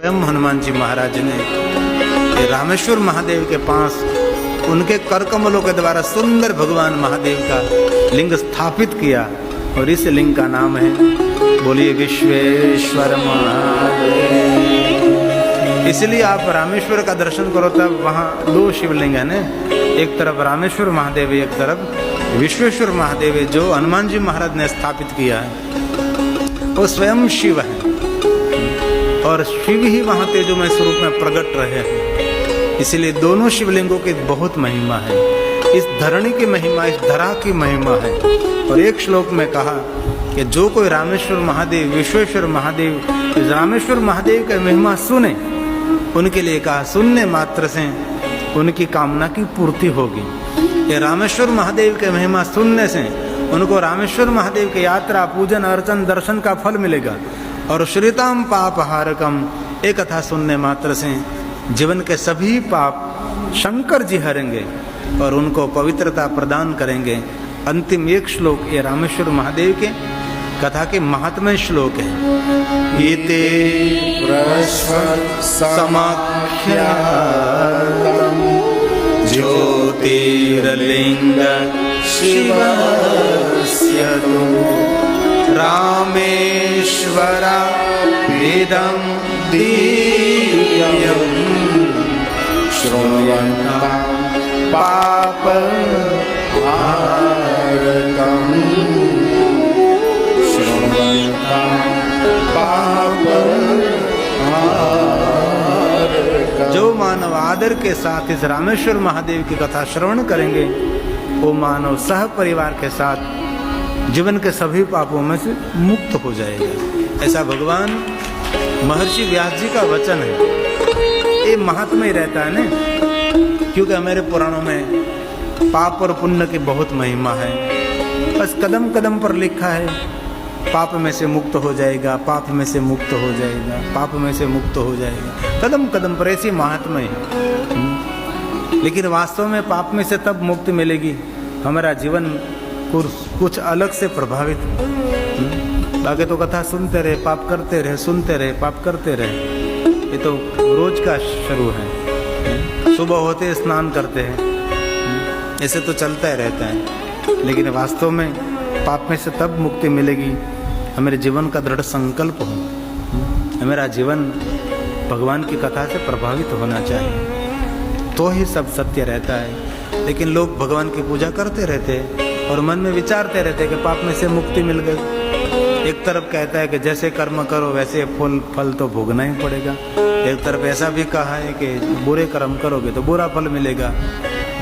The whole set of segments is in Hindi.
स्वयं हनुमान जी महाराज ने रामेश्वर महादेव के पास उनके कर कमलों के द्वारा सुंदर भगवान महादेव का लिंग स्थापित किया और इस लिंग का नाम है, बोलिए विश्वेश्वर महादेव। इसलिए आप रामेश्वर का दर्शन करो तब वहाँ दो शिवलिंग है ना, एक तरफ रामेश्वर महादेव है, एक तरफ विश्वेश्वर महादेव है, जो हनुमान जी महाराज ने स्थापित किया है। वो स्वयं शिव है और शिव ही वहाँ तेजोमय स्वरूप में प्रकट रहे हैं। इसलिए दोनों शिवलिंगों की बहुत महिमा है। इस धरणी की महिमा, इस धरा की महिमा है। और एक श्लोक में कहा कि जो कोई रामेश्वर महादेव, विश्वेश्वर महादेव, इस रामेश्वर महादेव की महिमा सुने, उनके लिए कहा सुनने मात्र से उनकी कामना की पूर्ति होगी। ये रामेश्वर महादेव की महिमा सुनने से उनको रामेश्वर महादेव की यात्रा, पूजन, अर्चन, दर्शन का फल मिलेगा। और श्रीताम पाप हारकम, एक कथा सुनने मात्र से जीवन के सभी पाप शंकर जी हरेंगे और उनको पवित्रता प्रदान करेंगे। अंतिम एक श्लोक ये रामेश्वर महादेव के कथा के महात्म्य श्लोक है। गीते समाख्यातम ज्योतिर्लिंग शिवस्य रामेश्वरा वेदं दिव्यं श्रृण्वन्तं पापहारकं जो मानव आदर के साथ इस रामेश्वर महादेव की कथा श्रवण करेंगे, वो मानव सह परिवार के साथ जीवन के सभी पापों में से मुक्त हो जाएगा। ऐसा भगवान महर्षि व्यास जी का वचन है। ये महात्मा ही रहता है ना, क्योंकि हमारे पुराणों में पाप और पुण्य की बहुत महिमा है। बस कदम कदम पर लिखा है पाप में से मुक्त हो जाएगा, पाप में से मुक्त हो जाएगा, पाप में से मुक्त हो जाएगा, कदम कदम पर ऐसी महात्मा है। लेकिन वास्तव में पाप में से तब मुक्ति मिलेगी हमारा जीवन कुछ अलग से प्रभावित। बाकी तो कथा सुनते रहे, पाप करते रहे, सुनते रहे, पाप करते रहे, ये तो रोज का शुरू है। सुबह होते स्नान करते हैं, ऐसे तो चलता ही रहता है। लेकिन वास्तव में पाप में से तब मुक्ति मिलेगी हमारे जीवन का दृढ़ संकल्प हो, हमारा जीवन भगवान की कथा से प्रभावित होना चाहिए, तो ही सब सत्य रहता है। लेकिन लोग भगवान की पूजा करते रहते और मन में विचारते रहते कि पाप में से मुक्ति मिल गई। एक तरफ कहता है कि जैसे कर्म करो वैसे फल तो भोगना ही पड़ेगा। एक तरफ ऐसा भी कहा है कि बुरे कर्म करोगे तो बुरा फल मिलेगा,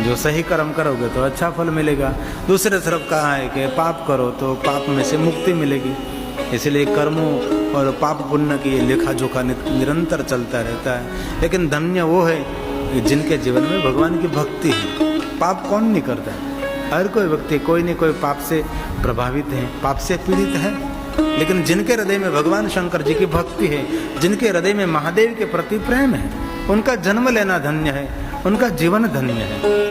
जो सही कर्म करोगे तो अच्छा फल मिलेगा। दूसरे तरफ कहा है कि पाप करो तो पाप में से मुक्ति मिलेगी। इसलिए कर्मों और पाप पुण्य की लेखा जोखा निरंतर चलता रहता है। लेकिन धन्य वो है जिनके जीवन में भगवान की भक्ति है। पाप कौन नहीं करता? हर कोई व्यक्ति कोई न कोई पाप से प्रभावित है, पाप से पीड़ित है। लेकिन जिनके हृदय में भगवान शंकर जी की भक्ति है, जिनके हृदय में महादेव के प्रति प्रेम है, उनका जन्म लेना धन्य है, उनका जीवन धन्य है।